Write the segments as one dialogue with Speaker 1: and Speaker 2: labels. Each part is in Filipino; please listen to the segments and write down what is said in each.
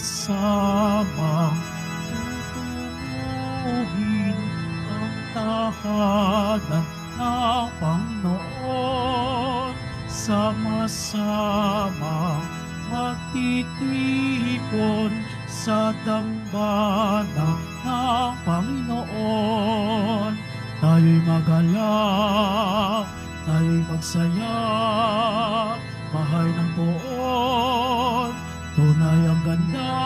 Speaker 1: sama-samang tutubuhin ang tahanan ng Panginoon. Sama-samang magtitipon sa dambana ng Panginoon. Tayo'y magalak, tayo'y magsaya, bahay ng poon. Tunay ang ganda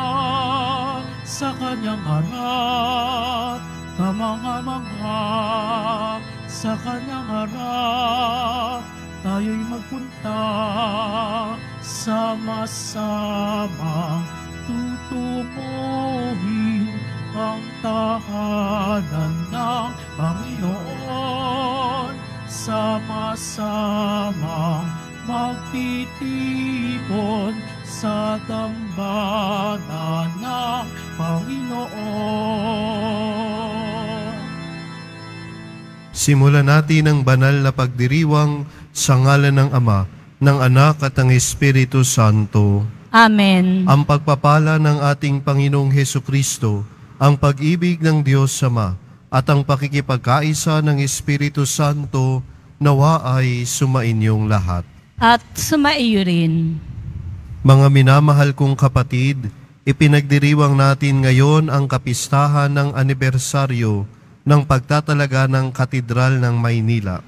Speaker 1: sa kanyang harap, kamangha-mangha sa kanyang harap. Tayo'y magpunta, sama-samang tutubuhin ang tahanan ng Panginoon. Sama-samang magtitipon sa dambana ng Panginoon.
Speaker 2: Simulan natin ang banal na pagdiriwang sa ngalan ng Ama, ng Anak at ng Espiritu Santo.
Speaker 3: Amen.
Speaker 2: Ang pagpapala ng ating Panginoong Hesukristo, ang pag-ibig ng Diyos Ama, at ang pakikipagkaisa ng Espiritu Santo nawa ay sumainyong lahat.
Speaker 3: At sumaiyo rin.
Speaker 2: Mga minamahal kong kapatid, ipinagdiriwang natin ngayon ang kapistahan ng anibersaryo ng pagtatalaga ng Katedral ng Maynila.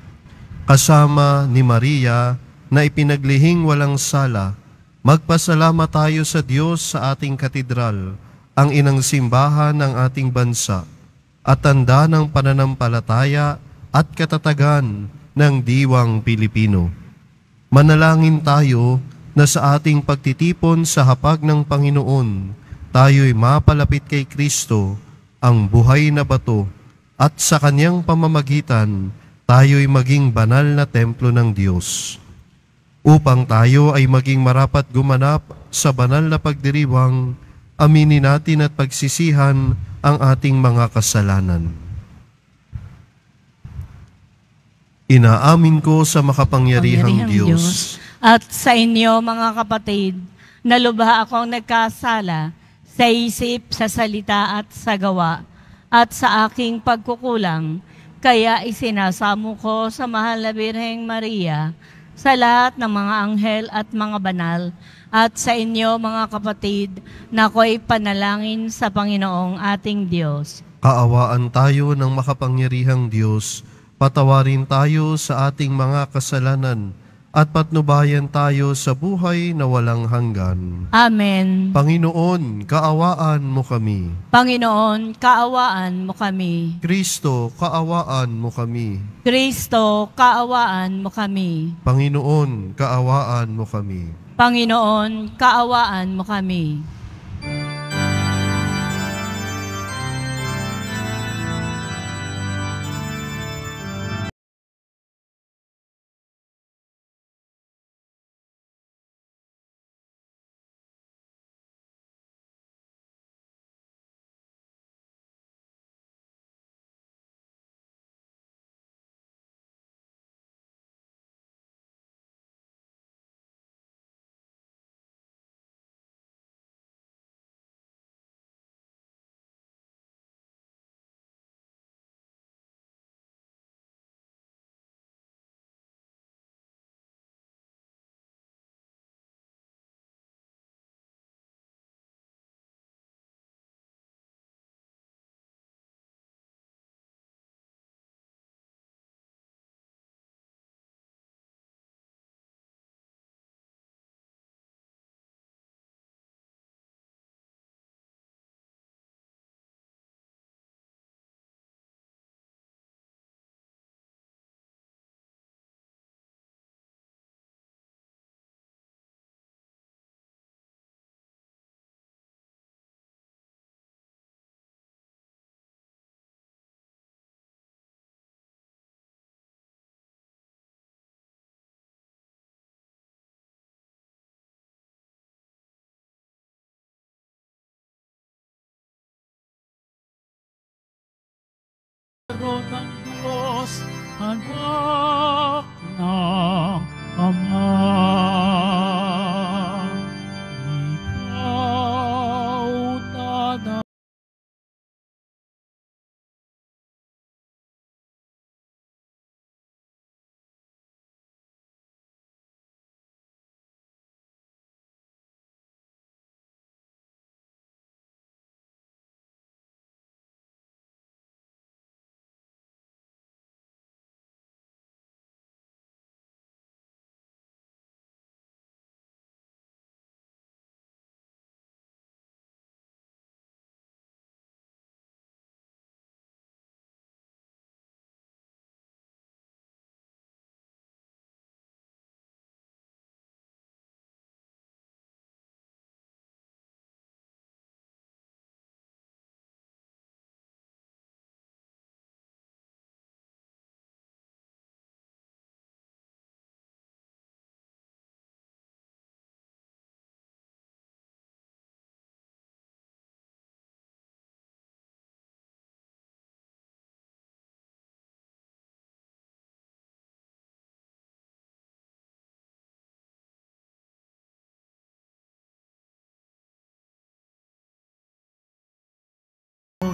Speaker 2: Kasama ni Maria na ipinaglihing walang sala, magpasalamat tayo sa Diyos sa ating katedral, ang inang simbahan ng ating bansa, at tanda ng pananampalataya at katatagan ng diwang Pilipino. Manalangin tayo na sa ating pagtitipon sa hapag ng Panginoon, tayo'y mapalapit kay Kristo, ang buhay na bato, at sa kanyang pamamagitan, tayo'y maging banal na templo ng Diyos. Upang tayo ay maging marapat gumanap sa banal na pagdiriwang, aminin natin at pagsisihan ang ating mga kasalanan. Inaamin ko sa makapangyarihang Diyos
Speaker 3: at sa inyo mga kapatid, na lubha akong nagkasala sa isip, sa salita at sa gawa, at sa aking pagkukulang. Kaya isinasamo ko sa mahal na Birheng Maria, sa lahat ng mga anghel at mga banal, at sa inyo mga kapatid, na ako'y panalangin sa Panginoong ating Diyos.
Speaker 2: Kaawaan tayo ng makapangyarihang Diyos, patawarin tayo sa ating mga kasalanan, at patnubayan tayo sa buhay na walang hanggan.
Speaker 3: Amen.
Speaker 2: Panginoon, kaawaan mo kami.
Speaker 3: Panginoon, kaawaan mo kami.
Speaker 2: Kristo, kaawaan mo kami.
Speaker 3: Kristo, kaawaan mo kami.
Speaker 2: Panginoon, kaawaan mo kami.
Speaker 3: Panginoon, kaawaan mo kami.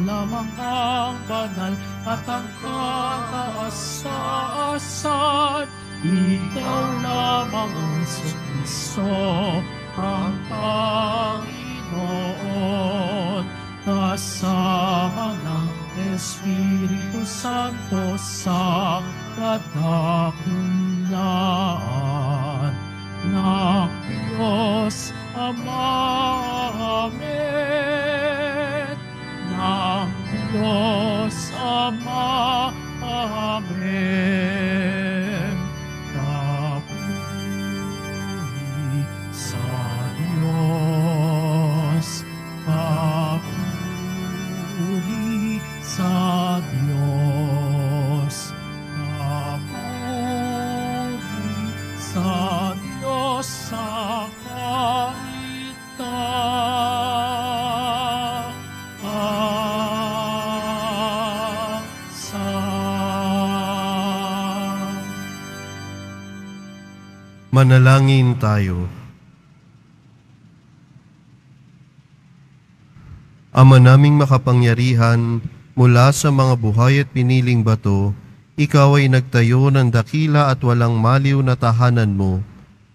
Speaker 1: lamang ang banal at ang kataasan. Ikaw lamang ang Kristo, ang Panginoon, kasama ng Espiritu Santo sa kadakilaan ng Diyos Ama. Amen. Ng Diyos Ama. Amen. Papuri sa Diyos. Papuri sa Diyos. Papuri sa Diyos sa
Speaker 2: Manalangin tayo. Ama naming makapangyarihan, mula sa mga buhay at piniling bato, ikaw ay nagtayo ng dakila at walang maliw na tahanan mo.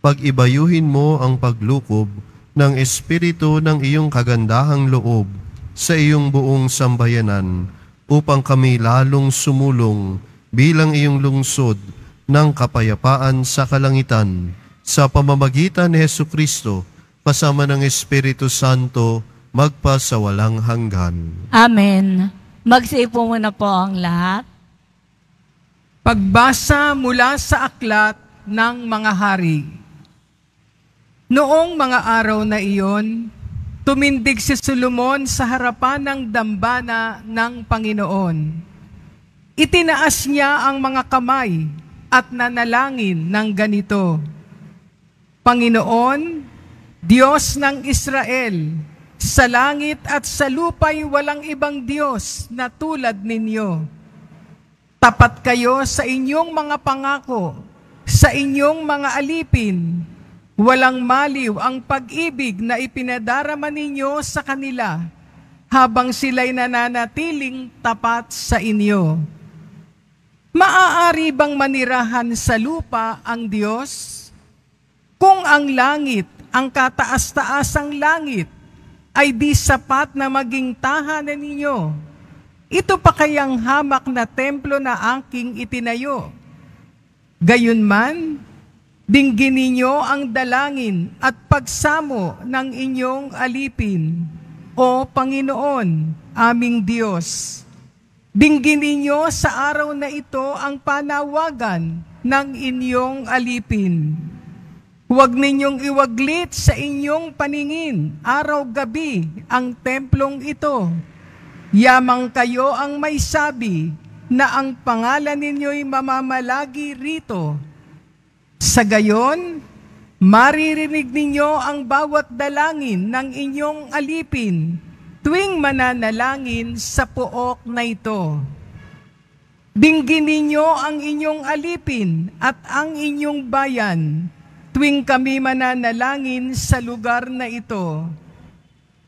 Speaker 2: Pag-ibayuhin mo ang paglukob ng espiritu ng iyong kagandahang loob sa iyong buong sambayanan, upang kami lalong sumulong bilang iyong lungsod ng kapayapaan sa kalangitan, sa pamamagitan ni Jesucristo, kasama ng Espiritu Santo, magpasawalang hanggan.
Speaker 3: Amen. Magsiupo muna po ang lahat.
Speaker 4: Pagbasa mula sa aklat ng mga hari. Noong mga araw na iyon, tumindig si Solomon sa harapan ng dambana ng Panginoon. Itinaas niya ang mga kamay at nanalangin ng ganito: Panginoon, Diyos ng Israel, sa langit at sa lupa'y walang ibang Diyos na tulad ninyo. Tapat kayo sa inyong mga pangako, sa inyong mga alipin. Walang maliw ang pag-ibig na ipinadarama ninyo sa kanila habang sila'y nananatiling tapat sa inyo. Maaari bang manirahan sa lupa ang Diyos? Kung ang langit, ang kataas-taasang langit, ay di sapat na maging tahanan ninyo, ito pa kayang hamak na templo na aking itinayo? Gayunman, dinggin ninyo ang dalangin at pagsamo ng inyong alipin, O Panginoon, aming Diyos. Dinggin ninyo sa araw na ito ang panawagan ng inyong alipin. Huwag ninyong iwaglit sa inyong paningin, araw-gabi, ang templong ito. Yamang kayo ang may sabi na ang pangalan ninyo'y mamamalagi rito. Sa gayon, maririnig ninyo ang bawat dalangin ng inyong alipin tuwing mananalangin sa pook na ito. Dinggin ninyo ang inyong alipin at ang inyong bayan tuwing kami mananalangin sa lugar na ito.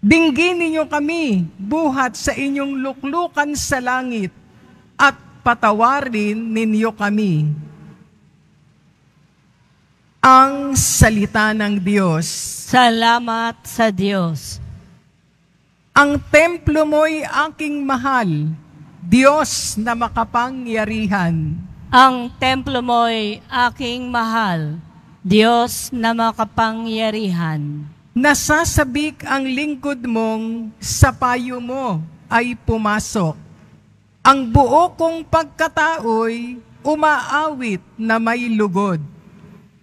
Speaker 4: Dinggin ninyo kami buhat sa inyong luklukan sa langit at patawarin ninyo kami. Ang salita ng Diyos.
Speaker 3: Salamat sa Diyos.
Speaker 4: Ang templo mo'y aking mahal, Diyos na makapangyarihan.
Speaker 3: Ang templo mo'y aking mahal, Diyos na makapangyarihan.
Speaker 4: Nasasabik ang lingkod mong sa payo mo ay pumasok. Ang buo kong pagkatao'y umaawit na may lugod.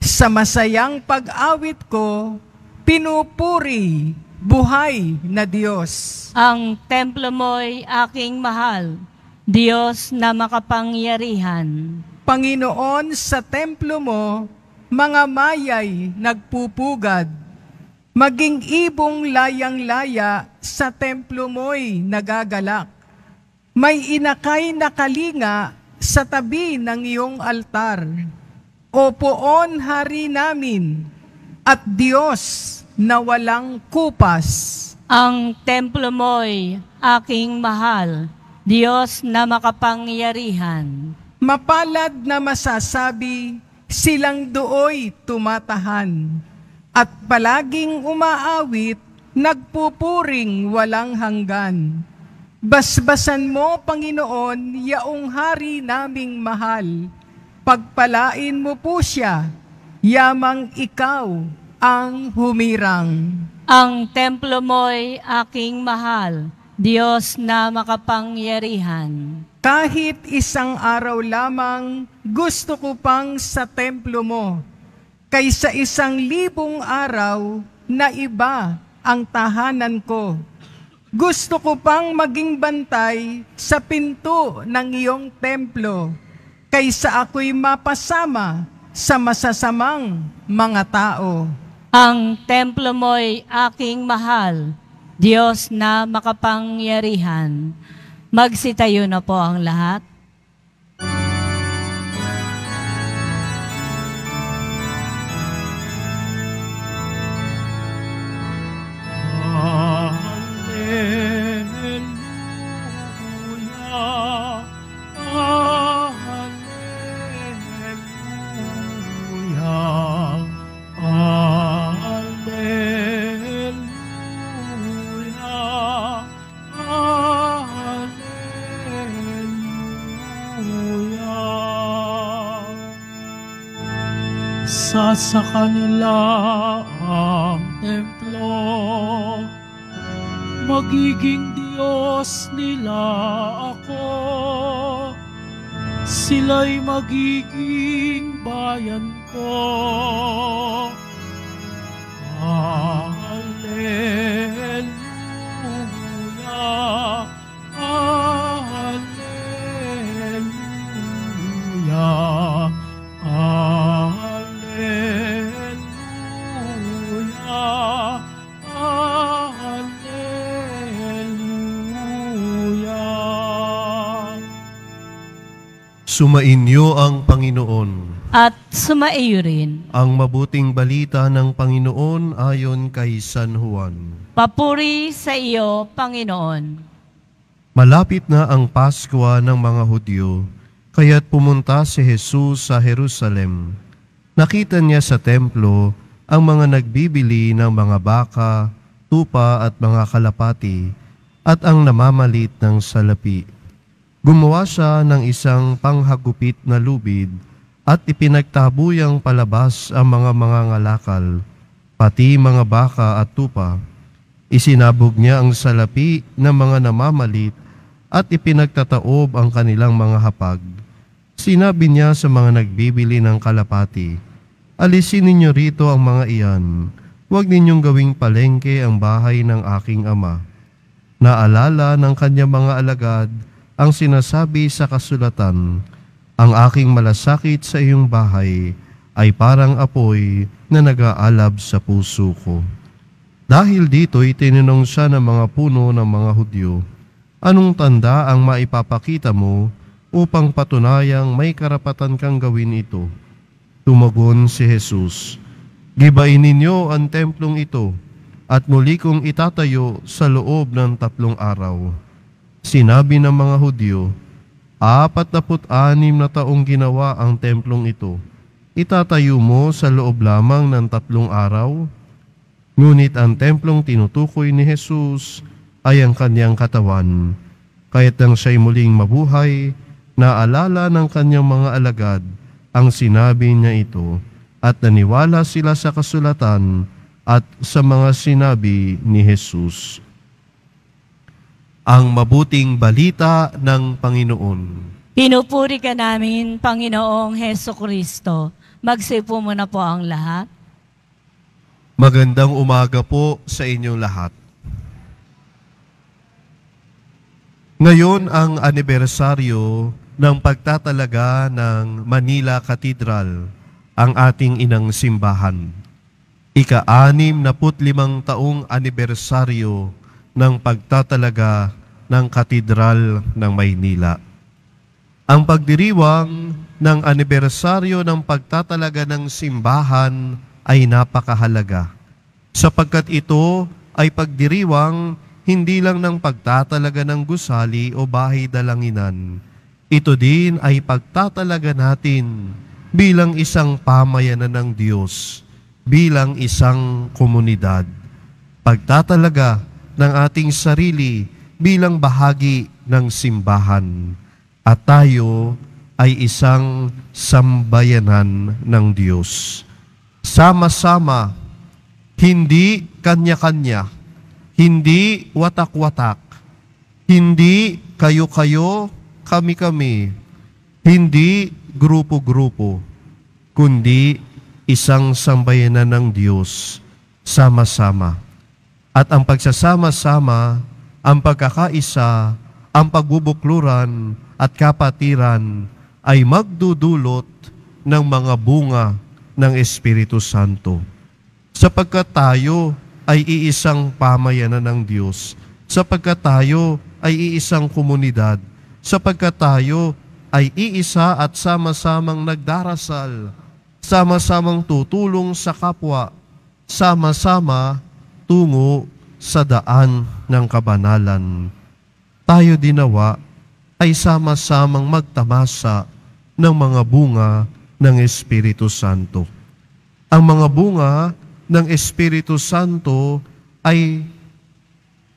Speaker 4: Sa masayang pag-awit ko, pinupuri buhay na Diyos.
Speaker 3: Ang templo mo'y aking mahal, Diyos na makapangyarihan.
Speaker 4: Panginoon, sa templo mo, mga mayay nagpupugad. Maging ibong layang-laya sa templo mo'y nagagalak. May inakay na kalinga sa tabi ng iyong altar. O poon, Hari namin, at Diyos na walang kupas.
Speaker 3: Ang templo mo'y aking mahal, Diyos na makapangyarihan.
Speaker 4: Mapalad na masasabi, silang dooy tumatahan, at palaging umaawit, nagpupuring walang hanggan. Basbasan mo, Panginoon, yaong hari naming mahal. Pagpalain mo po siya, yamang ikaw ang humirang.
Speaker 3: Ang templo mo'y aking mahal, Diyos na makapangyarihan.
Speaker 4: Kahit isang araw lamang, gusto ko pang sa templo mo, kaysa 1,000 araw na iba ang tahanan ko. Gusto ko pang maging bantay sa pinto ng iyong templo, kaysa ako'y mapasama sa masasamang mga tao.
Speaker 3: Ang templo mo'y aking mahal, Diyos na makapangyarihan. Magsitayo na po ang lahat.
Speaker 1: Sa kanila ang templo, magiging Diyos nila ako, sila'y magiging bayan ko. Hallelujah, Hallelujah,
Speaker 2: Sumainyo ang Panginoon.
Speaker 3: At sumaiyo rin.
Speaker 2: Ang mabuting balita ng Panginoon ayon kay San Juan.
Speaker 3: Papuri sa iyo, Panginoon.
Speaker 2: Malapit na ang Paskwa ng mga Hudyo, kaya't pumunta si Jesus sa Jerusalem. Nakita niya sa templo ang mga nagbibili ng mga baka, tupa at mga kalapati, at ang namamalit ng salapi. Gumawa siya ng isang panghagupit na lubid at ipinagtabuyang palabas ang mga mangangalakal, pati mga baka at tupa. Isinabog niya ang salapi ng mga namamalit at ipinagtataob ang kanilang mga hapag. Sinabi niya sa mga nagbibili ng kalapati, "Alisin ninyo rito ang mga iyan. Huwag ninyong gawing palengke ang bahay ng aking ama." Naalala ng kanyang mga alagad ang sinasabi sa kasulatan, "Ang aking malasakit sa iyong bahay ay parang apoy na nag-aalab sa puso ko." Dahil dito itinanong siya ng mga puno ng mga Hudyo, "Anong tanda ang maipapakita mo upang patunayang may karapatan kang gawin ito?" Tumagon si Jesus, "Gibain ninyo ang templong ito at muli kong itatayo sa loob ng 3 araw." Sinabi ng mga Hudyo, 46 na taong ginawa ang templong ito. Itatayo mo sa loob lamang ng 3 araw? Ngunit ang templong tinutukoy ni Jesus ay ang kanyang katawan. Kaya't nang siya'y muling mabuhay, naalala ng kanyang mga alagad ang sinabi niya ito, at naniwala sila sa kasulatan at sa mga sinabi ni Jesus. Ang mabuting balita ng Panginoon.
Speaker 3: Pinupuri ka namin, Panginoong Hesukristo. Magsipo muna po ang lahat.
Speaker 2: Magandang umaga po sa inyong lahat. Ngayon ang anibersaryo ng pagtatalaga ng Manila Cathedral, ang ating inang simbahan. Ika-65 taong anibersaryo ng pagtatalaga ng Katedral ng Maynila. Ang pagdiriwang ng anibersaryo ng pagtatalaga ng simbahan ay napakahalaga sapagkat ito ay pagdiriwang hindi lang ng pagtatalaga ng gusali o bahay dalanginan. Ito din ay pagtatalaga natin bilang isang pamayanan ng Diyos, bilang isang komunidad. Pagtatalaga ng ating sarili bilang bahagi ng simbahan. At tayo ay isang sambayanan ng Diyos. Sama-sama, hindi kanya-kanya, hindi watak-watak, hindi kayo-kayo, kami-kami, hindi grupo-grupo, kundi isang sambayanan ng Diyos, sama-sama. At ang pagsasama-sama, ang pagkakaisa, ang pagbubukluran at kapatiran ay magdudulot ng mga bunga ng Espiritu Santo. Sapagkat tayo ay iisang pamayanan ng Diyos, sapagkat tayo ay iisang komunidad, sapagkat tayo ay iisa at sama-samang nagdarasal, sama-samang tutulong sa kapwa, sama-sama tungo sa daan ng kabanalan. Tayo dinawa ay sama-samang magtamasa ng mga bunga ng Espiritu Santo. Ang mga bunga ng Espiritu Santo ay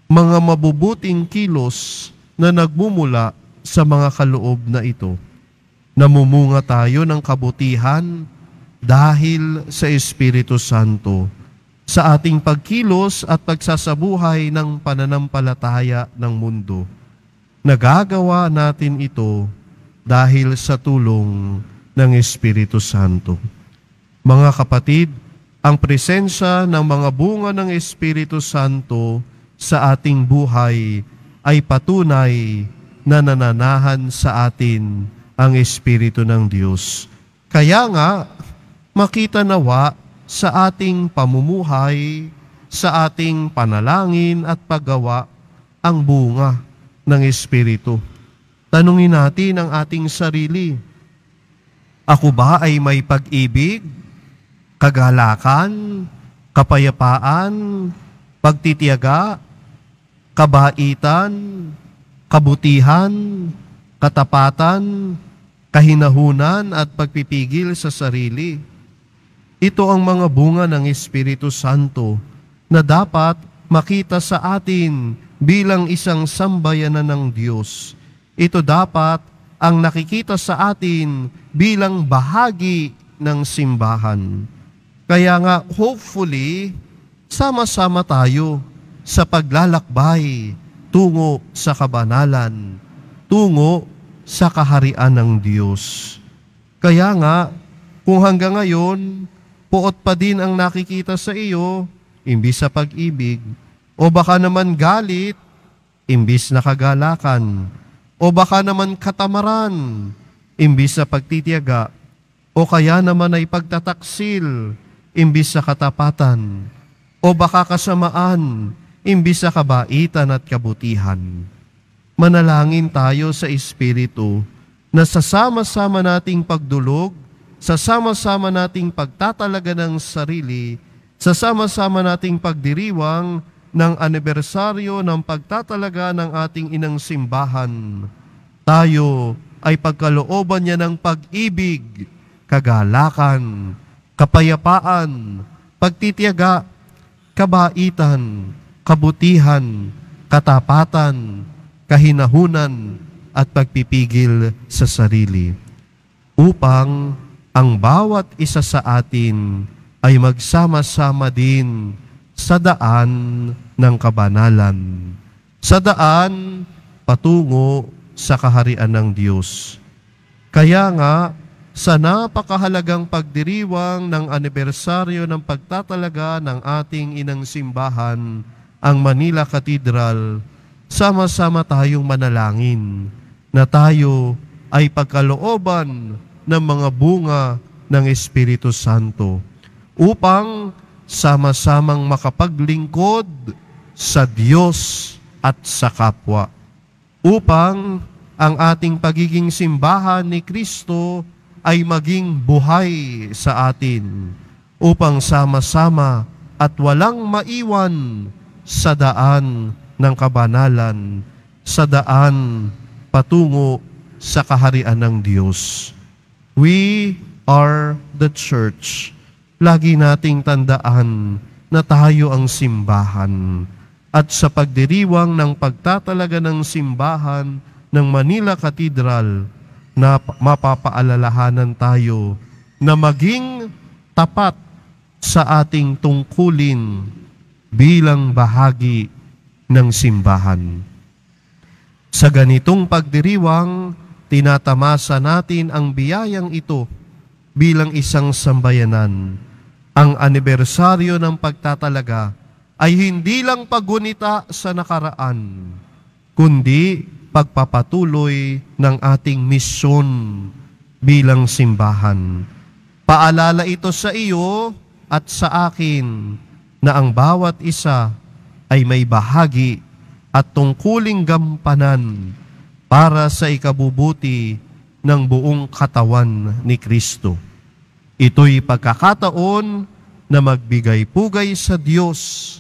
Speaker 2: mga mabubuting kilos na nagmumula sa mga kaloob na ito. Namumunga tayo ng kabutihan dahil sa Espiritu Santo sa ating pagkilos at pagsasabuhay ng pananampalataya ng mundo. Nagagawa natin ito dahil sa tulong ng Espiritu Santo. Mga kapatid, ang presensya ng mga bunga ng Espiritu Santo sa ating buhay ay patunay na nananahan sa atin ang Espiritu ng Diyos. Kaya nga, makita nawa sa ating pamumuhay, sa ating panalangin at paggawa ang bunga ng Espiritu. Tanungin natin ang ating sarili. Ako ba ay may pag-ibig, kagalakan, kapayapaan, pagtitiyaga, kabaitan, kabutihan, katapatan, kahinahunan at pagpipigil sa sarili? Ito ang mga bunga ng Espiritu Santo na dapat makita sa atin bilang isang sambayanan ng Diyos. Ito dapat ang nakikita sa atin bilang bahagi ng simbahan. Kaya nga, hopefully, sama-sama tayo sa paglalakbay tungo sa kabanalan, tungo sa kaharian ng Diyos. Kaya nga, kung hanggang ngayon, puot pa din ang nakikita sa iyo, imbis sa pag-ibig, o baka naman galit, imbis na kagalakan, o baka naman katamaran, imbis sa pagtitiyaga, o kaya naman ay pagtataksil, imbis sa katapatan, o baka kasamaan, imbis sa kabaitan at kabutihan. Manalangin tayo sa Espiritu na sasama-sama nating pagdulog, sasama-sama nating pagtatalaga ng sarili, sasama-sama nating pagdiriwang ng anibersaryo ng pagtatalaga ng ating inang simbahan. Tayo ay pagkalooban niya ng pag-ibig, kagalakan, kapayapaan, pagtitiyaga, kabaitan, kabutihan, katapatan, kahinahunan, at pagpipigil sa sarili, upang ang bawat isa sa atin ay magsama-sama din sa daan ng kabanalan, sa daan patungo sa kaharian ng Diyos. Kaya nga, sa napakahalagang pagdiriwang ng anibersaryo ng pagtatalaga ng ating inang simbahan, ang Manila Cathedral, sama-sama tayong manalangin na tayo ay pagkalooban ng mga bunga ng Espiritu Santo upang sama-samang makapaglingkod sa Diyos at sa kapwa, upang ang ating pagiging simbahan ni Kristo ay maging buhay sa atin, upang sama-sama at walang maiwan sa daan ng kabanalan, sa daan patungo sa kaharian ng Diyos. We are the church. Lagi nating tandaan na tayo ang simbahan. At sa pagdiriwang ng pagtatalaga ng simbahan ng Manila Cathedral, na mapapaalalahanan tayo na maging tapat sa ating tungkulin bilang bahagi ng simbahan. Sa ganitong pagdiriwang, tinatamasa natin ang biyayang ito bilang isang sambayanan. Ang anibersaryo ng pagtatalaga ay hindi lang paggunita sa nakaraan, kundi pagpapatuloy ng ating misyon bilang simbahan. Paalala ito sa iyo at sa akin na ang bawat isa ay may bahagi at tungkuling gampanan para sa ikabubuti ng buong katawan ni Kristo. Ito'y pagkakataon na magbigay-pugay sa Diyos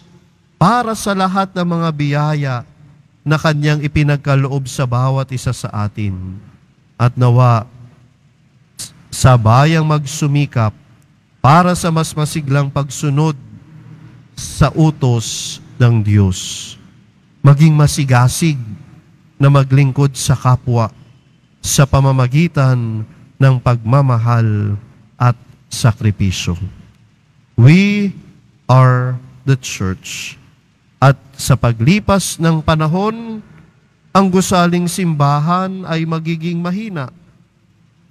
Speaker 2: para sa lahat ng mga biyaya na Kanyang ipinagkaloob sa bawat isa sa atin. At nawa, sabayang magsumikap para sa mas masiglang pagsunod sa utos ng Diyos. Maging masigasig na maglingkod sa kapwa sa pamamagitan ng pagmamahal at sakripisyo. We are the church. At sa paglipas ng panahon, ang gusaling simbahan ay magiging mahina,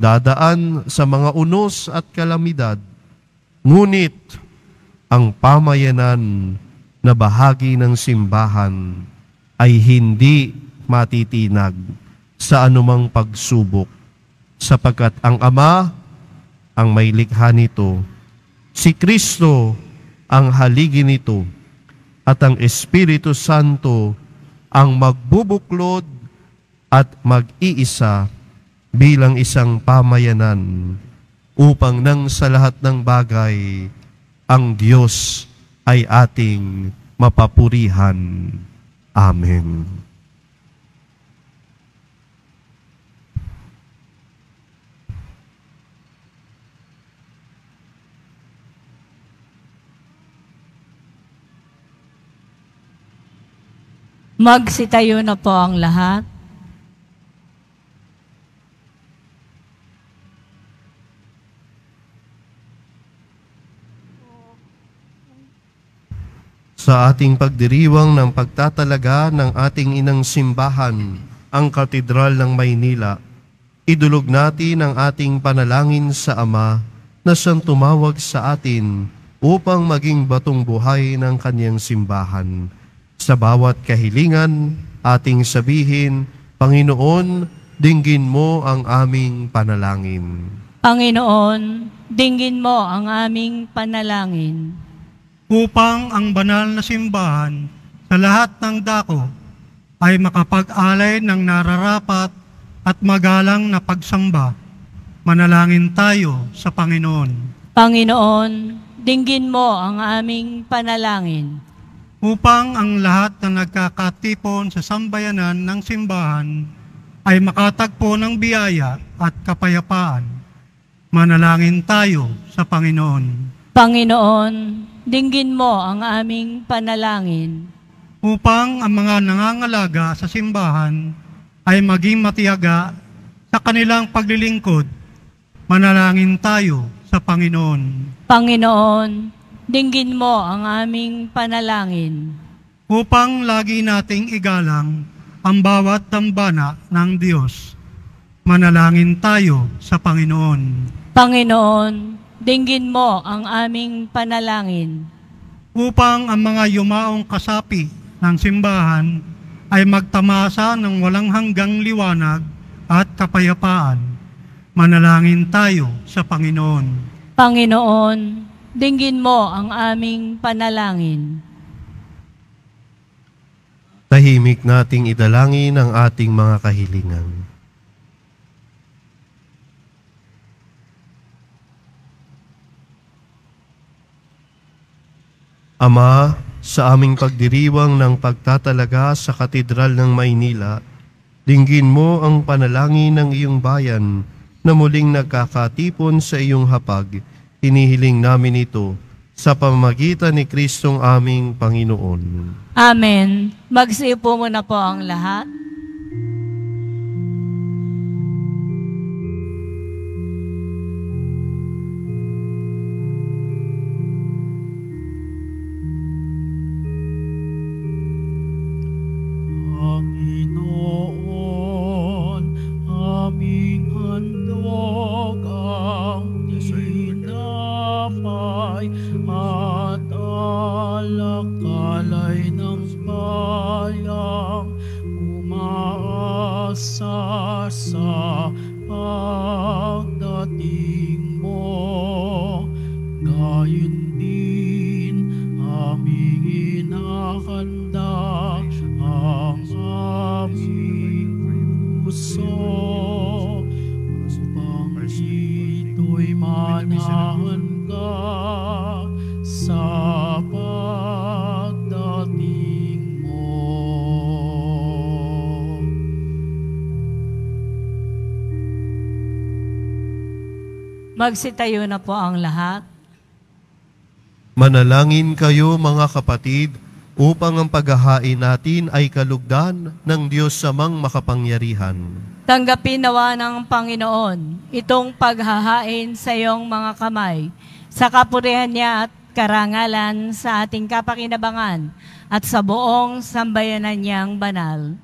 Speaker 2: dadaan sa mga unos at kalamidad. Ngunit ang pamayanan na bahagi ng simbahan ay hindi matitinag sa anumang pagsubok, sapagkat ang Ama ang may likha nito, si Kristo ang haligi nito, at ang Espiritu Santo ang magbubuklod at mag-iisa bilang isang pamayanan upang nang sa lahat ng bagay ang Diyos ay ating mapapurihan. Amen.
Speaker 3: Magsitayo na po ang lahat.
Speaker 2: Sa ating pagdiriwang ng pagtatalaga ng ating inang simbahan, ang Katedral ng Maynila, idulog natin ang ating panalangin sa Ama na siyang tumawag sa atin upang maging batong buhay ng Kanyang simbahan. Sa bawat kahilingan, ating sabihin, Panginoon, dinggin mo ang aming panalangin.
Speaker 3: Panginoon, dinggin mo ang aming panalangin.
Speaker 5: Upang ang banal na simbahan sa lahat ng dako ay makapag-alay ng nararapat at magalang na pagsamba, manalangin tayo sa Panginoon.
Speaker 3: Panginoon, dinggin mo ang aming panalangin.
Speaker 5: Upang ang lahat na nagkakatipon sa sambayanan ng simbahan ay makatagpo ng biyaya at kapayapaan, manalangin tayo sa Panginoon.
Speaker 3: Panginoon, dinggin mo ang aming panalangin.
Speaker 5: Upang ang mga nangangalaga sa simbahan ay maging matiyaga sa kanilang paglilingkod, manalangin tayo sa Panginoon.
Speaker 3: Panginoon, dinggin mo ang aming panalangin.
Speaker 5: Upang lagi nating igalang ang bawat dambana ng Diyos, manalangin tayo sa Panginoon.
Speaker 3: Panginoon, dinggin mo ang aming panalangin.
Speaker 5: Upang ang mga yumaong kasapi ng simbahan ay magtamasa ng walang hanggang liwanag at kapayapaan, manalangin tayo sa Panginoon.
Speaker 3: Panginoon, dinggin mo ang aming panalangin.
Speaker 2: Tahimik nating idalangin ang ating mga kahilingan. Ama, sa aming pagdiriwang ng pagtatalaga sa Katedral ng Maynila, dinggin mo ang panalangin ng iyong bayan na muling nagkakatipon sa iyong hapag. Hinihiling namin ito sa pamamagitan ni Kristong aming Panginoon.
Speaker 3: Amen. Magsiupo muna po ang lahat.
Speaker 1: Panginoon, aming handog ang tinapay at alakalay ng bayang umaasa sa pagdating mo. Gayon din aming inahanda ang aming puso upang ito'y manahan ka sa pagdating mo.
Speaker 3: Magsitayo na po ang lahat.
Speaker 2: Manalangin kayo mga kapatid, upang ang paghahain natin ay kalugdan ng Diyos Amang makapangyarihan.
Speaker 3: Tanggapin nawa ng Panginoon itong paghahain sa iyong mga kamay, sa kapurihan niya at karangalan sa ating kapakinabangan at sa buong sambayanan niyang banal.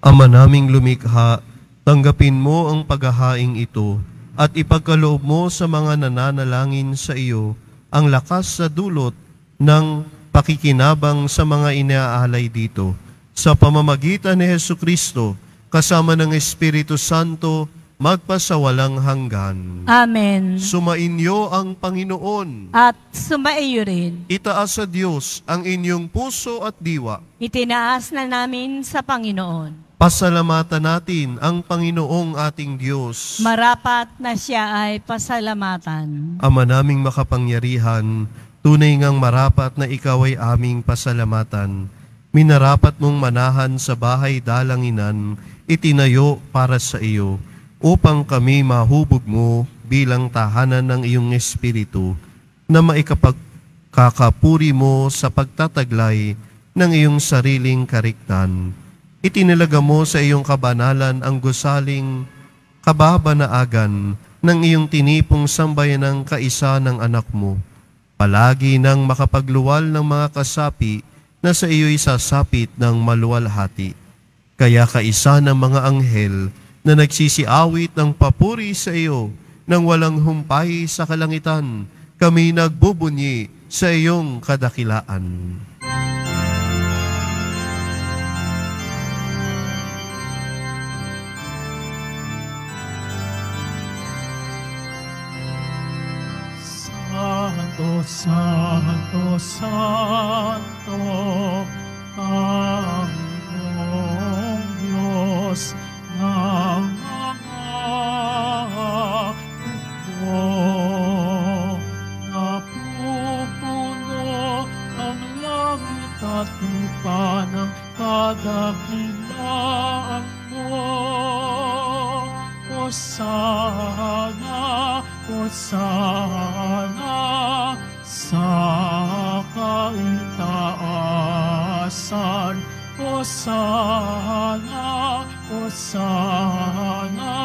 Speaker 2: Ama naming lumikha, tanggapin mo ang paghahaing ito at ipagkaloob mo sa mga nananalangin sa iyo ang lakas sa dulot ng pakikinabang sa mga inaalay dito. Sa pamamagitan ni Hesukristo, kasama ng Espiritu Santo, magpasawalang hanggan.
Speaker 3: Amen.
Speaker 2: Sumainyo ang Panginoon.
Speaker 3: At sumaiyo rin.
Speaker 2: Itaas sa Diyos ang inyong puso at diwa.
Speaker 3: Itinaas na namin sa Panginoon.
Speaker 2: Pasalamatan natin ang Panginoong ating Diyos.
Speaker 3: Marapat na siya ay pasalamatan.
Speaker 2: Ama naming makapangyarihan, tunay ngang marapat na ikaw ay aming pasalamatan. Minarapat mong manahan sa bahay dalanginan, itinayo para sa iyo, upang kami mahubog mo bilang tahanan ng iyong Espiritu, na maikapagkakapuri mo sa pagtataglay ng iyong sariling kariktan. Itinalaga mo sa iyong kabanalan ang gusaling kababanaagan ng iyong tinipong sambayanang kaisa ng anak mo. Palagi nang makapagluwal ng mga kasapi na sa iyo'y sasapit ng maluwalhati. Kaya kaisa ng mga anghel na nagsisiawit ng papuri sa iyo nang walang humpay sa kalangitan, kami nagbubunyi sa iyong kadakilaan.
Speaker 1: Santo, Santo, Panginoong Diyos ng mga hukbo. Napupuno ang langit at lupa ng kadakilaan mo. Hosana, Hosana sa kaitaasan. Hosana, Hosana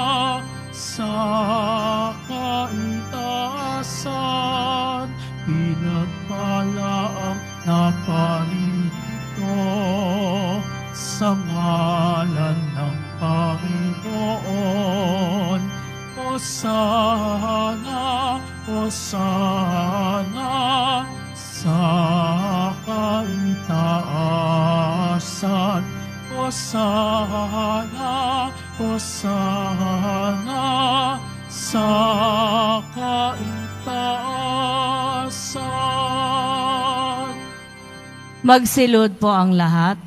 Speaker 1: sa kaitaasan. Pinagpala ang naparito sa ngalan ng Panginoon. Hosana, Hosana sa kaitaasan. Hosana, Hosana sa kaitaasan.
Speaker 3: Magsilod po ang lahat.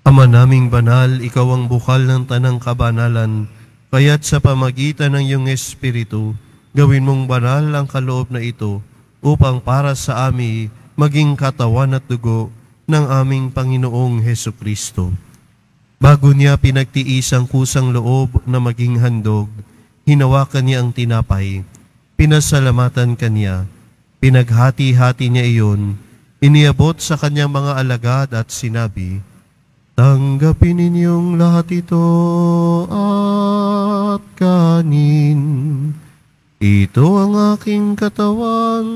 Speaker 2: Ama naming banal, ikaw ang bukal ng tanang kabanalan, kaya't sa pamagitan ng iyong Espiritu, Gawin mong banal ang kaloob na ito upang para sa amin maging katawan at dugo ng aming Panginoong Hesukristo. Bago niya pinagtiis ang kusang loob na maging handog, hinawakan niya ang tinapay, pinasalamatan kaniya, pinaghati-hati niya iyon, iniabot sa kanyang mga alagad at sinabi, "Tanggapin ninyong lahat ito at kanin. Ito ang aking katawan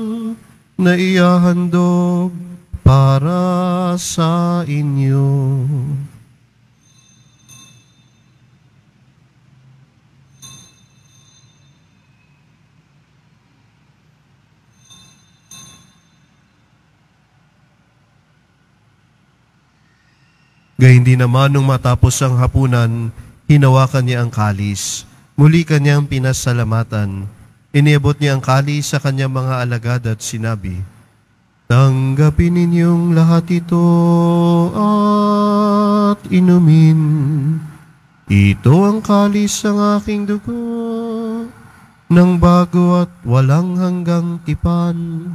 Speaker 2: na ihahandog para sa inyo." Gayun din naman nung matapos ang hapunan, hinawakan niya ang kalis. Muli kanyang pinasalamatan. Iniabot niya ang kalis sa kanyang mga alagad at sinabi, "Tanggapin ninyong lahat ito at inumin. Ito ang kalis ng aking dugo, ng bago at walang hanggang tipan.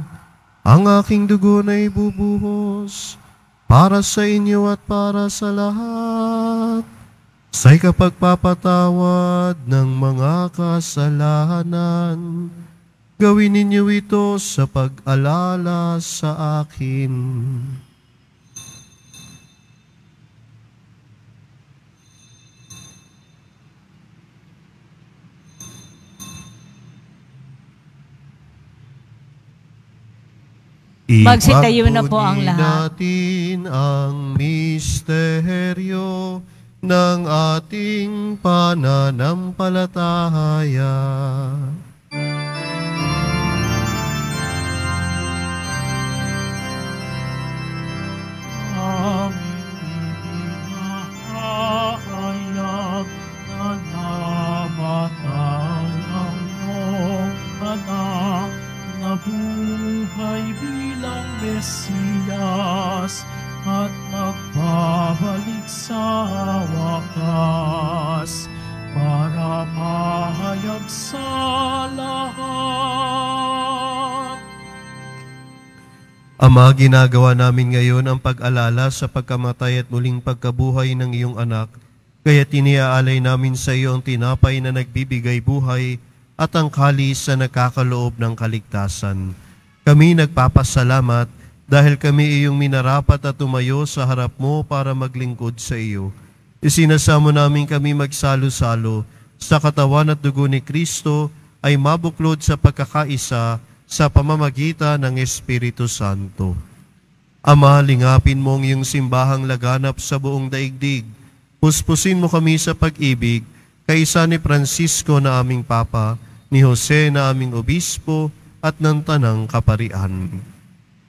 Speaker 2: Ang aking dugo na ibubuhos para sa inyo at para sa lahat, sa ikapagpapatawad ng mga kasalanan. Gawin ninyo ito sa pag-alala sa akin."
Speaker 3: Magsitayo na po ang
Speaker 2: Ipagpuni
Speaker 3: lahat.
Speaker 2: natin ang misteryo ng ating pananampalataya.
Speaker 1: Aming pinahayag na namatay ang iyong anak na buhay bilang Mesiyas at magbabalik sa wakas para mahayag sa lahat.
Speaker 2: Ama, ginagawa namin ngayon ang pag-alala sa pagkamatay at muling pagkabuhay ng iyong anak, kaya tiniaalay namin sa iyo ang tinapay na nagbibigay buhay at ang kalis na nagkakaloob ng kaligtasan. Kami nagpapasalamat dahil kami iyong minarapat at tumayo sa harap mo para maglingkod sa iyo. Isinasamo namin kami magsalo-salo sa katawan at dugo ni Kristo ay mabuklod sa pagkakaisa sa pamamagitan ng Espiritu Santo. Ama, lingapin mo ang iyong simbahang laganap sa buong daigdig. Puspusin mo kami sa pag-ibig, kaisa ni Francisco na aming Papa, ni Jose na aming Obispo, at ng Tanang Kaparian.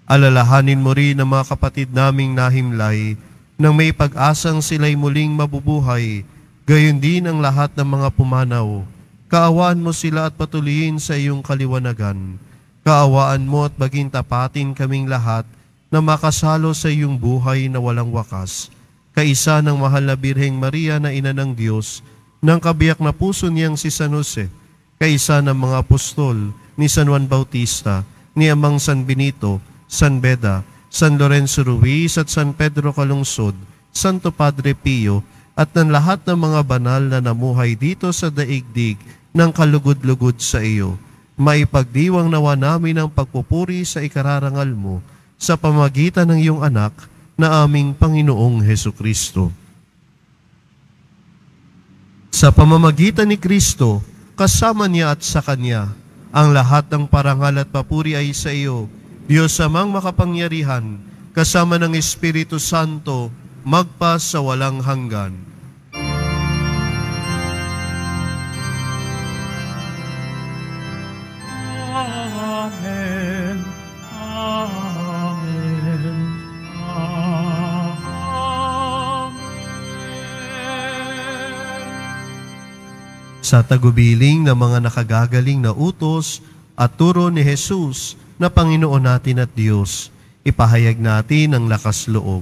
Speaker 2: Alalahanin mo rin ang mga kapatid naming nahimlay, nang may pag-asang sila'y muling mabubuhay, gayon din ang lahat ng mga pumanaw. Kaawaan mo sila at patuloyin sa iyong kaliwanagan. Kaawaan mo at maging tapatin kaming lahat na makasalo sa iyong buhay na walang wakas. Kaisa ng mahal na Birheng Maria na Ina ng Diyos, ng kabiyak na puso niyang si San Jose, kaisa ng mga apostol ni San Juan Bautista, ni Amang San Benito, San Beda, San Lorenzo Ruiz at San Pedro Calungsod, Santo Padre Pio, at ng lahat ng mga banal na namuhay dito sa daigdig ng kalugod-lugod sa iyo. Maipagdiwang nawa namin ang pagpupuri sa ikararangal mo sa pamagitan ng iyong anak na aming Panginoong Hesukristo. Sa pamamagitan ni Kristo, kasama niya at sa Kanya, ang lahat ng parangal at papuri ay sa iyo, Diyos Amang makapangyarihan, kasama ng Espiritu Santo, magpa sa walang hanggan.
Speaker 1: Amen. Amen. Amen.
Speaker 2: Sa tagubiling ng mga nakagagaling na utos at turo ni Jesus na Panginoon natin at Diyos, ipahayag natin ang lakas loob.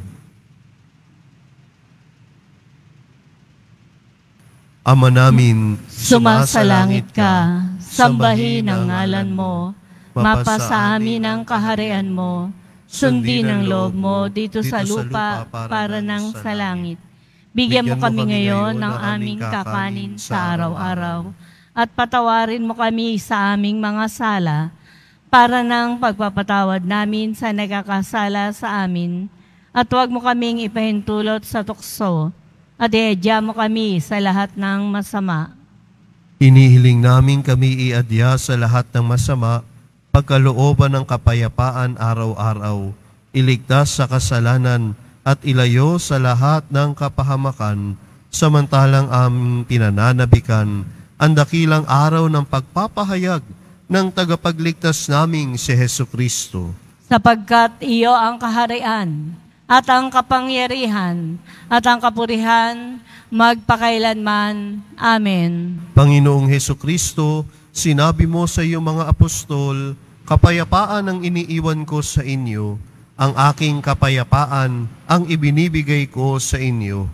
Speaker 2: Ama namin,
Speaker 3: Sumasalangit ka, Sambahin ang ngalan mo, mapasa amin ang kaharian mo, sundin ang loob mo dito sa lupa para nang sa langit. Bigyan mo kami ngayon ng aming kakanin sa araw-araw, at patawarin mo kami sa aming mga sala, para nang pagpapatawad namin sa nagkakasala sa amin, at huwag mo kaming ipahintulot sa tukso, at iadya mo kami sa lahat ng masama.
Speaker 2: Inihiling namin kami iadya sa lahat ng masama, pagkalooban ng kapayapaan araw-araw, iligtas sa kasalanan, at ilayo sa lahat ng kapahamakan, samantalang aming pinananabikan ang dakilang araw ng pagpapahayag ng tagapagligtas naming si Hesukristo.
Speaker 3: Sapagkat iyo ang kaharian, at ang kapangyarihan, at ang kapurihan, magpakailanman. Amen.
Speaker 2: Panginoong Hesukristo, sinabi mo sa iyong mga apostol, kapayapaan ang iniiwan ko sa inyo, ang aking kapayapaan ang ibinibigay ko sa inyo.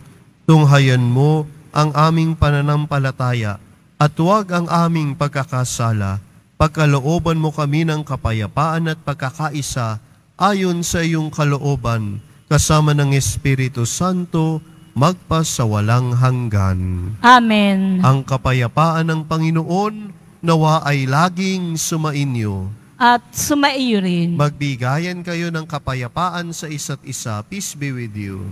Speaker 2: Tunghayan mo ang aming pananampalataya at huwag ang aming pagkakasala. Pagkalooban mo kami ng kapayapaan at pagkakaisa ayon sa iyong kalooban, kasama ng Espiritu Santo, magpasawalang hanggan.
Speaker 3: Amen.
Speaker 2: Ang kapayapaan ng Panginoon nawa ay laging sumainyo.
Speaker 3: At sumaiyo rin.
Speaker 2: Magbigayan kayo ng kapayapaan sa isa't isa. Peace be with you.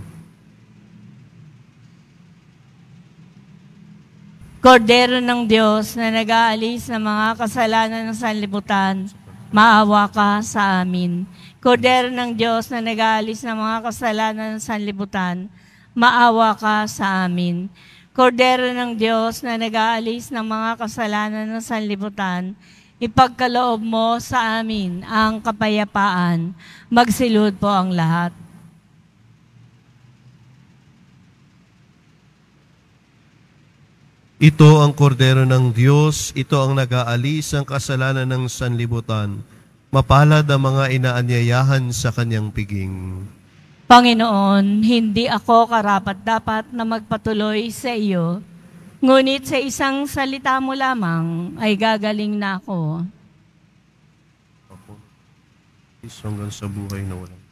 Speaker 3: Kordero ng Diyos na nag-aalis ng mga kasalanan ng sanlibutan, maawa ka sa amin. Kordero ng Diyos na nag-aalis ng mga kasalanan ng sanlibutan, maawa ka sa amin. Kordero ng Diyos na nag-aalis ng mga kasalanan ng sanlibutan, ipagkaloob mo sa amin ang kapayapaan. Magsilud po ang lahat.
Speaker 2: Ito ang kordero ng Diyos, ito ang nag-aalis ng kasalanan ng sanlibutan. Mapalad ang mga inaanyayahan sa kanyang piging.
Speaker 3: Panginoon, hindi ako karapat-dapat na magpatuloy sa iyo, ngunit sa isang salita mo lamang ay gagaling na ako.
Speaker 2: Hanggang sa buhay na walang.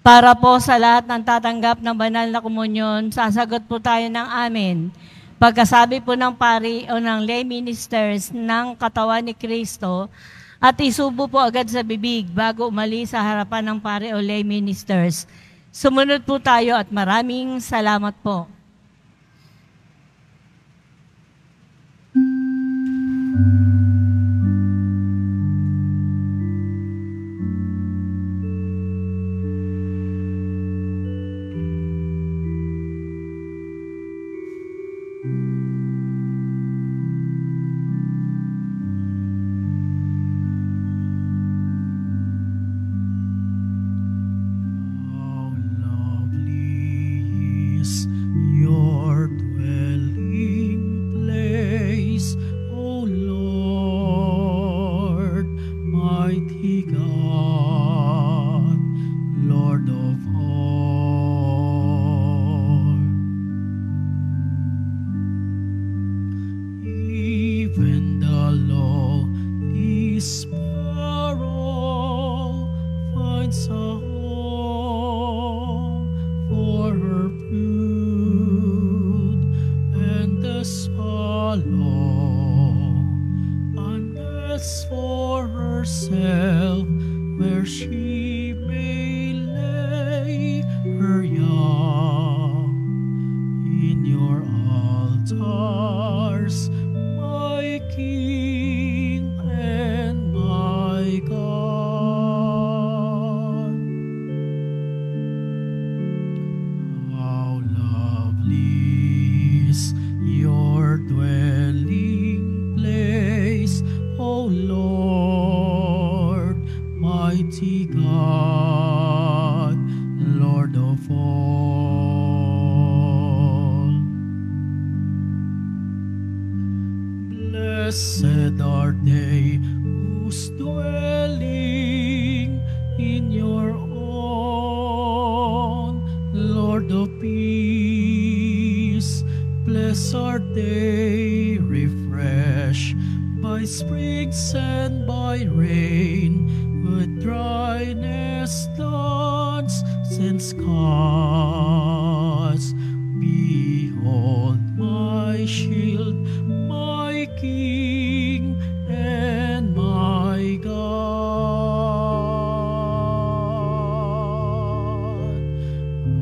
Speaker 3: Para po sa lahat ng tatanggap ng banal na komunyon, sasagot po tayo ng amen. Pagkasabi po ng pari o ng lay ministers ng katawan ni Kristo, at isubo po agad sa bibig bago umalis sa harapan ng pari o lay ministers. Sumunod po tayo at maraming salamat po.
Speaker 1: Blessed are they whose dwelling in your own, Lord of peace. Blessed are they refreshed by springs and by rain, with dryness dawns since skies. Behold my shield, my King, and my God.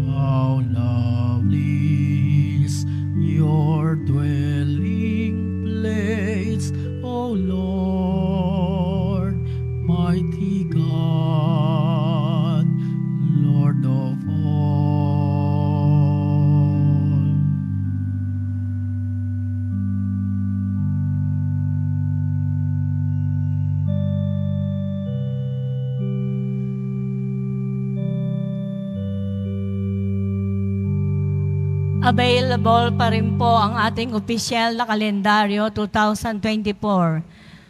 Speaker 1: How lovely is your dwelling place, O Lord, mighty God, Lord of all.
Speaker 3: Available pa rin po ang ating opisyal na kalendaryo 2024.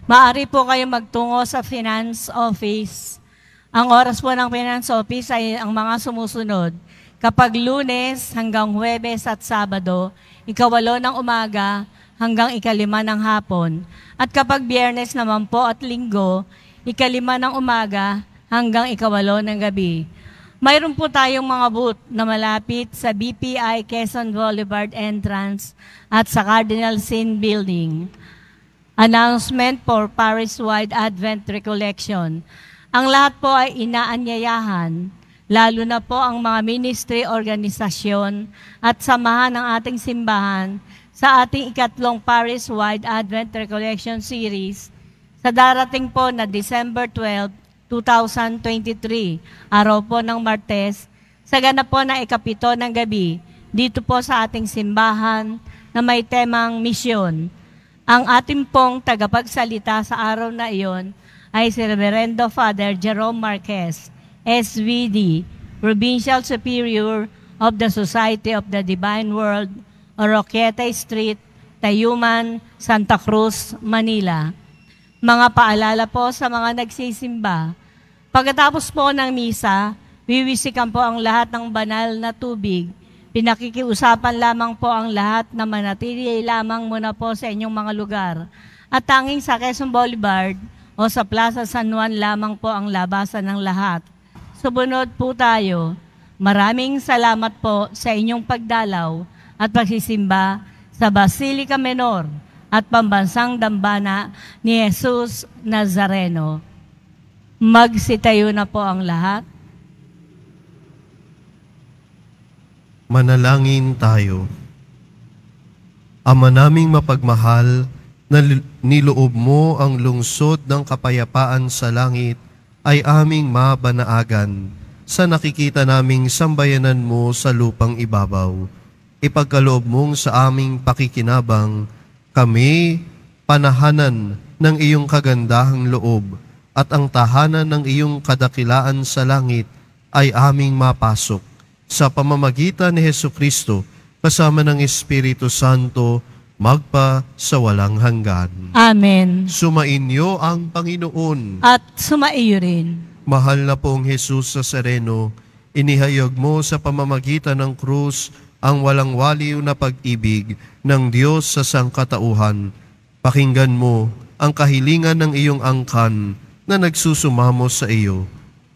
Speaker 3: Maaari po kayo magtungo sa Finance Office. Ang oras po ng Finance Office ay ang mga sumusunod. Kapag Lunes hanggang Huwebes at Sabado, 8:00 ng umaga hanggang 5:00 ng hapon. At kapag Biyernes naman po at Linggo, 5:00 ng umaga hanggang 8:00 ng gabi. Mayroon po tayong mga booth na malapit sa BPI Quezon Boulevard entrance at sa Cardinal Sin Building. Announcement for Paris-wide Advent Recollection. Ang lahat po ay inaanyayahan, lalo na po ang mga ministry, organisasyon at samahan ng ating simbahan sa ating ikatlong Paris-wide Advent Recollection Series sa darating po na December 12, 2023, araw po ng Martes, sa ganap po na 7:00 ng gabi, dito po sa ating simbahan na may temang misyon. Ang ating pong tagapagsalita sa araw na iyon ay si Reverendo Father Jerome Marquez, SVD, Provincial Superior of the Society of the Divine World, Oroquieta Street, Tayuman, Santa Cruz, Manila. Mga paalala po sa mga nagsisimba. Pagkatapos po ng misa, wiwisikan po ang lahat ng banal na tubig. Pinakikiusapan lamang po ang lahat na manatili lamang muna po sa inyong mga lugar. At tanging sa Quezon Boulevard o sa Plaza San Juan lamang po ang labasan ng lahat. Subunod po tayo. Maraming salamat po sa inyong pagdalaw at pagsisimba sa Basilica Menor at Pambansang Dambana ni Jesus Nazareno. Magsitayo na po ang lahat.
Speaker 2: Manalangin tayo. Ama naming mapagmahal, na niloob mo ang lungsod ng kapayapaan sa langit ay aming mabanaagan sa nakikita naming sambayanan mo sa lupang ibabaw. Ipagkaloob mong sa aming pakikinabang, kami panahanan ng iyong kagandahang loob at ang tahanan ng iyong kadakilaan sa langit ay aming mapasok sa pamamagitan ni Hesukristo kasama ng Espiritu Santo magpa sa walang hanggan.
Speaker 3: Amen.
Speaker 2: Sumainyo ang Panginoon.
Speaker 3: At sumaiyo rin.
Speaker 2: Mahal na pong Jesus Nazareno, inihayag mo sa pamamagitan ng krus ang walang waliw na pag-ibig ng Diyos sa sangkatauhan. Pakinggan mo ang kahilingan ng iyong angkan na nagsusumamo sa iyo.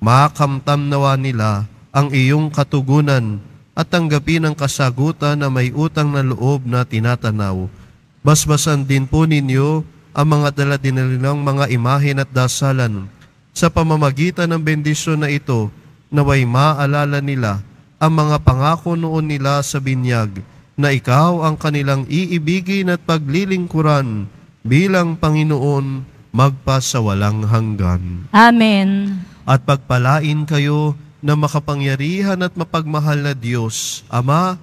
Speaker 2: Makamtam nawa nila ang iyong katugunan at tanggapin ang kasagutan na may utang na loob na tinatanaw. Basbasan din po ninyo ang mga dala-dinalang mga imahen at dasalan. Sa pamamagitan ng bendisyon na ito, naway maalala nila ang mga pangako noon nila sa binyag na ikaw ang kanilang iibigin at paglilingkuran bilang Panginoon magpa sa walang hanggan.
Speaker 3: Amen.
Speaker 2: At pagpalain kayo na makapangyarihan at mapagmahal na Diyos, Ama,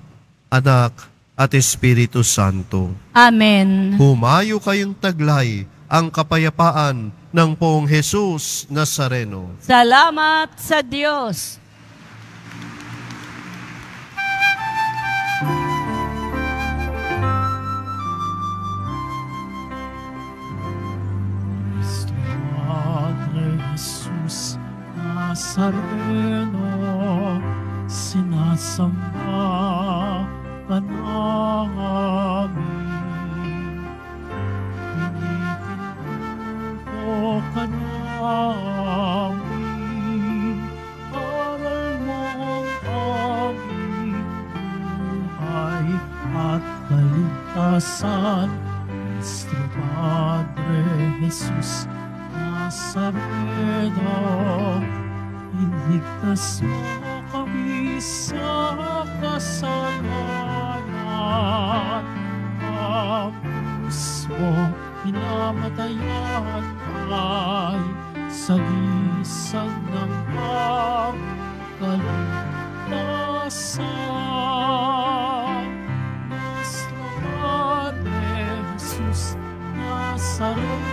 Speaker 2: Anak, at Espiritu Santo.
Speaker 3: Amen.
Speaker 2: Humayo kayong taglay ang kapayapaan ng Poong Jesus Nazareno.
Speaker 3: Salamat sa Diyos.
Speaker 1: Nazareno, sinasamba ka namin. Pinipinto ka namin, aral mo ang aming buhay at kaligtasan. Nuestro Padre Jesus Nazareno, iligtas mo kami sa kasalanan. Tapos mo pinamatayan ay sagisag ng kaligtasan. Nuestro Padre Jesus Nazareno,